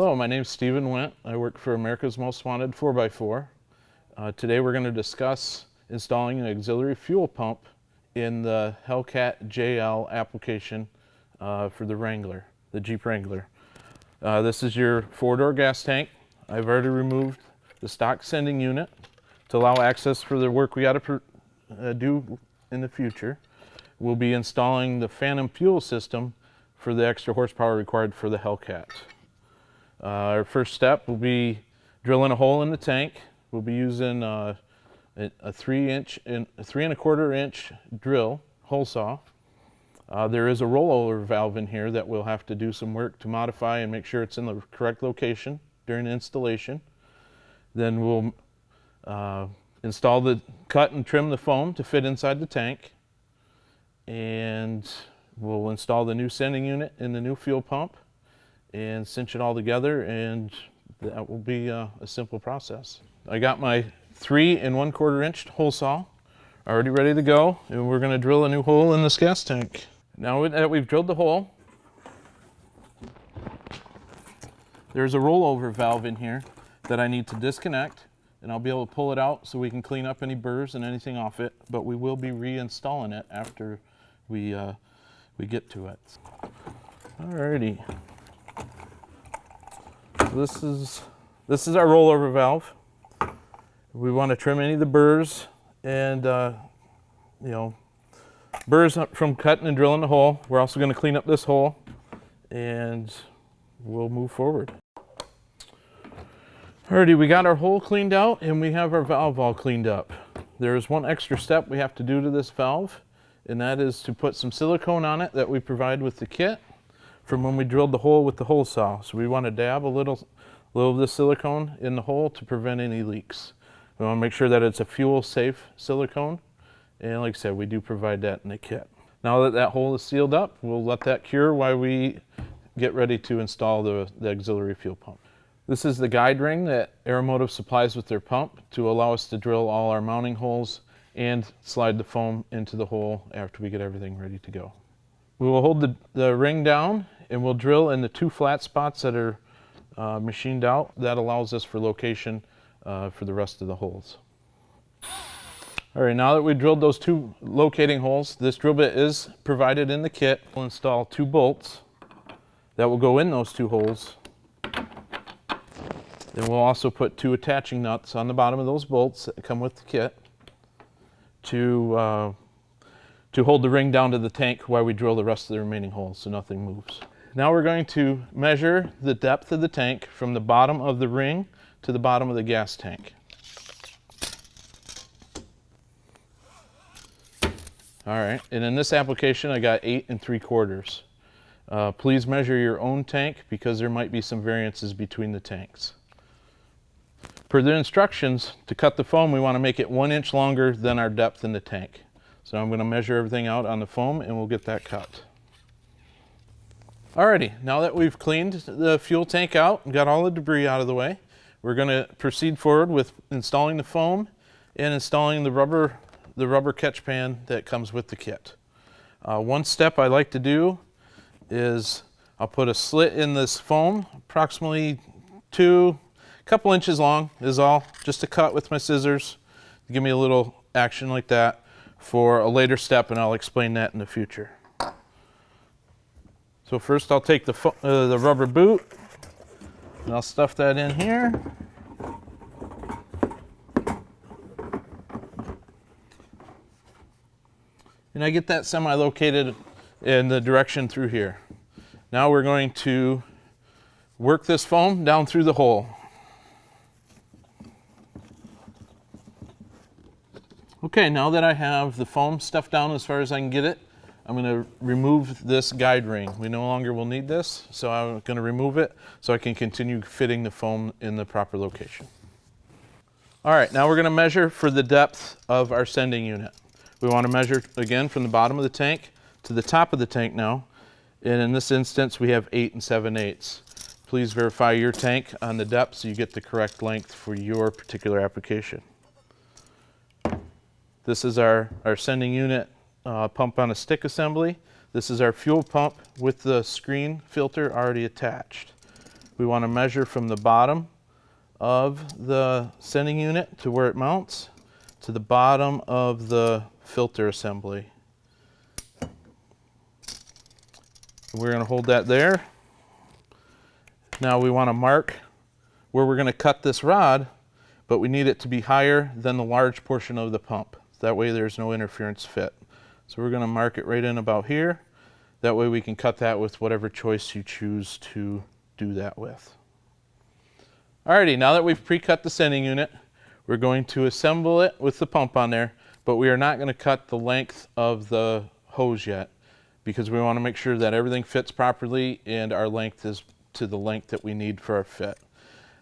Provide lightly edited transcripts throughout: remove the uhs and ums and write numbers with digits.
Hello, my name is Stephen Wendt. I work for America's Most Wanted 4x4. Today we're going to discuss installing an auxiliary fuel pump in the Hellcat JL application for the Wrangler, the Jeep Wrangler. This is your four-door gas tank. I've already removed the stock sending unit to allow access for the work we got to do in the future. We'll be installing the phantom fuel system for the extra horsepower required for the Hellcat. Our first step will be drilling a hole in the tank. We'll be using a 3¼ inch drill, hole saw. There is a rollover valve in here that we'll have to do some work to modify and make sure it's in the correct location during the installation. Then we'll install cut and trim the foam to fit inside the tank. And we'll install the new sending unit in the new fuel pump and cinch it all together, and that will be a simple process. I got my 3¼ inch hole saw already ready to go, and we're going to drill a new hole in this gas tank. Now that we've drilled the hole, there's a rollover valve in here that I need to disconnect, and I'll be able to pull it out so we can clean up any burrs and anything off it, but we will be reinstalling it after we get to it. Alrighty. This is our rollover valve. We want to trim any of the burrs and burrs from cutting and drilling the hole. We're also going to clean up this hole, and we'll move forward. Alrighty, we got our hole cleaned out and we have our valve all cleaned up. There's one extra step we have to do to this valve, and that is to put some silicone on it that we provide with the kit from when we drilled the hole with the hole saw. So we want to dab a little of the silicone in the hole to prevent any leaks. We want to make sure that it's a fuel safe silicone, and like I said, we do provide that in the kit. Now that hole is sealed up, we'll let that cure while we get ready to install the auxiliary fuel pump. This is the guide ring that Aeromotive supplies with their pump to allow us to drill all our mounting holes and slide the foam into the hole after we get everything ready to go. We will hold the ring down and we'll drill in the two flat spots that are machined out. That allows us for location for the rest of the holes. All right, now that we've drilled those two locating holes, this drill bit is provided in the kit. We'll install 2 bolts that will go in those 2 holes. Then we'll also put 2 attaching nuts on the bottom of those bolts that come with the kit to hold the ring down to the tank while we drill the rest of the remaining holes so nothing moves. Now we're going to measure the depth of the tank from the bottom of the ring to the bottom of the gas tank. All right, and in this application I got 8¾ please measure your own tank because there might be some variances between the tanks. Per the instructions, to cut the foam, we want to make it 1 inch longer than our depth in the tank. So I'm going to measure everything out on the foam and we'll get that cut. Alrighty, now that we've cleaned the fuel tank out and got all the debris out of the way, we're going to proceed forward with installing the foam and installing the rubber catch pan that comes with the kit. One step I like to do is I'll put a slit in this foam, approximately a couple inches long is all, just to cut with my scissors to give me a little action like that for a later step, and I'll explain that in the future. So first I'll take the rubber boot and I'll stuff that in here. And I get that semi-located in the direction through here. Now we're going to work this foam down through the hole. Okay, now that I have the foam stuffed down as far as I can get it, I'm going to remove this guide ring. We no longer will need this, so I'm going to remove it so I can continue fitting the foam in the proper location. All right, now we're going to measure for the depth of our sending unit. We want to measure again from the bottom of the tank to the top of the tank now, and in this instance we have 8 7/8. Please verify your tank on the depth so you get the correct length for your particular application. This is our sending unit pump on a stick assembly. This is our fuel pump with the screen filter already attached. We want to measure from the bottom of the sending unit to where it mounts to the bottom of the filter assembly. We're going to hold that there. Now we want to mark where we're going to cut this rod, but we need it to be higher than the large portion of the pump. That way there's no interference fit. So we're going to mark it right in about here. That way we can cut that with whatever choice you choose to do that with. Alrighty, now that we've pre-cut the sending unit, we're going to assemble it with the pump on there, but we are not going to cut the length of the hose yet because we want to make sure that everything fits properly and our length is to the length that we need for our fit.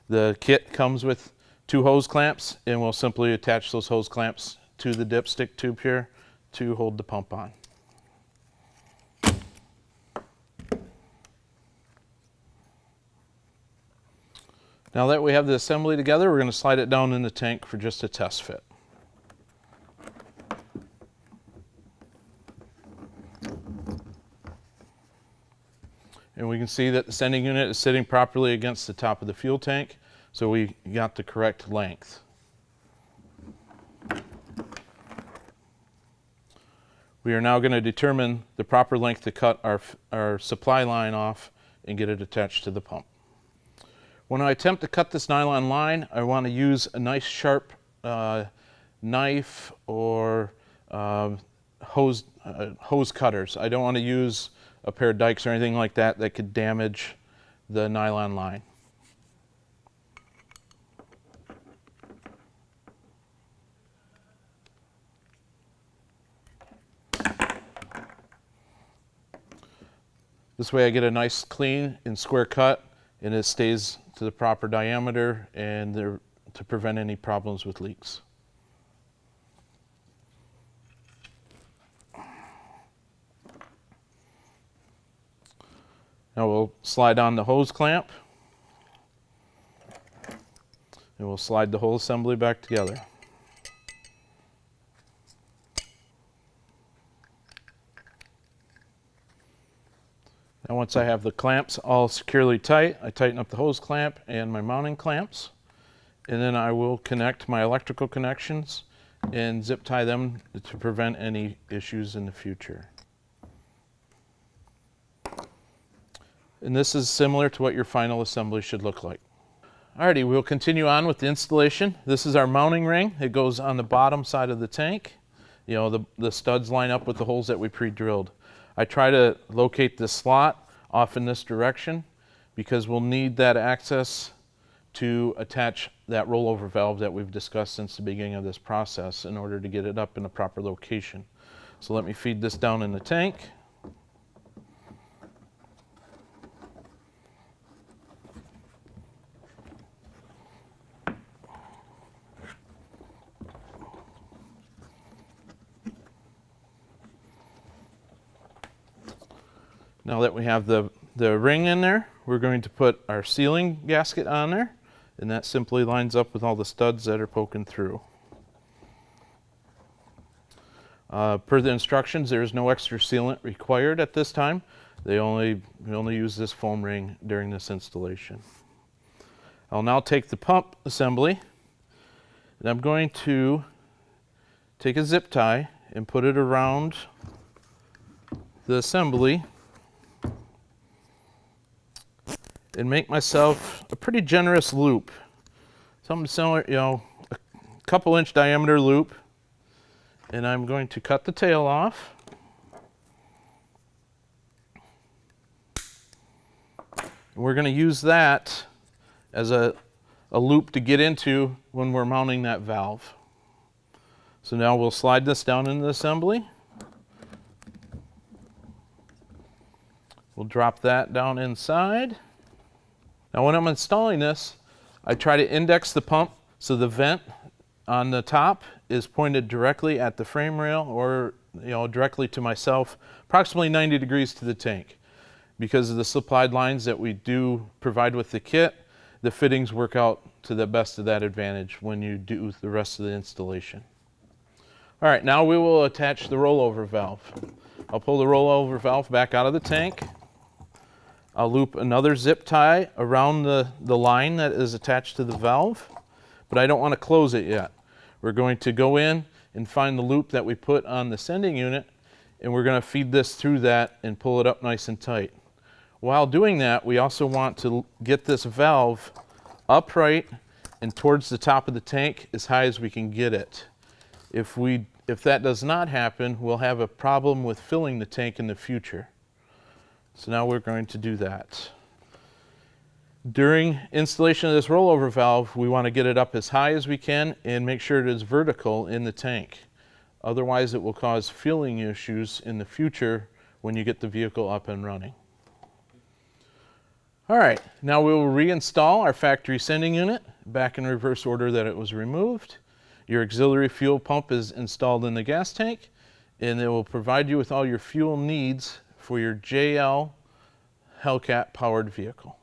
The kit comes with 2 hose clamps, and we'll simply attach those hose clamps to the dipstick tube here to hold the pump on. Now that we have the assembly together, we're going to slide it down in the tank for just a test fit. And we can see that the sending unit is sitting properly against the top of the fuel tank, so we got the correct length. We are now going to determine the proper length to cut our supply line off and get it attached to the pump. When I attempt to cut this nylon line, I want to use a nice sharp knife or hose cutters. I don't want to use a pair of dikes or anything like that that could damage the nylon line. This way I get a nice clean and square cut, and it stays to the proper diameter and to prevent any problems with leaks. Now we'll slide on the hose clamp, and we'll slide the whole assembly back together. Now once I have the clamps all securely tight, I tighten up the hose clamp and my mounting clamps, and then I will connect my electrical connections and zip tie them to prevent any issues in the future. And this is similar to what your final assembly should look like. Alrighty, we'll continue on with the installation. This is our mounting ring. It goes on the bottom side of the tank. You know, the studs line up with the holes that we pre-drilled. I try to locate the slot off in this direction because we'll need that access to attach that rollover valve that we've discussed since the beginning of this process in order to get it up in a proper location. So let me feed this down in the tank. Now that we have the ring in there, we're going to put our sealing gasket on there, and that simply lines up with all the studs that are poking through. Per the instructions, there is no extra sealant required at this time. We only use this foam ring during this installation. I'll now take the pump assembly, and I'm going to take a zip tie and put it around the assembly and make myself a pretty generous loop. Something similar, you know, a couple inch diameter loop. And I'm going to cut the tail off. And we're going to use that as a loop to get into when we're mounting that valve. So now we'll slide this down into the assembly. We'll drop that down inside. Now when I'm installing this, I try to index the pump so the vent on the top is pointed directly at the frame rail or directly to myself, approximately 90 degrees to the tank. Because of the supplied lines that we do provide with the kit, the fittings work out to the best of that advantage when you do the rest of the installation. All right, now we will attach the rollover valve. I'll pull the rollover valve back out of the tank. I'll loop another zip tie around the line that is attached to the valve, but I don't want to close it yet. We're going to go in and find the loop that we put on the sending unit, and we're going to feed this through that and pull it up nice and tight. While doing that, we also want to get this valve upright and towards the top of the tank as high as we can get it. If that does not happen, we'll have a problem with filling the tank in the future. So now we're going to do that. During installation of this rollover valve, we want to get it up as high as we can and make sure it is vertical in the tank. Otherwise, it will cause fueling issues in the future when you get the vehicle up and running. All right, now we will reinstall our factory sending unit back in reverse order that it was removed. Your auxiliary fuel pump is installed in the gas tank, and it will provide you with all your fuel needs for your JL Hellcat powered vehicle.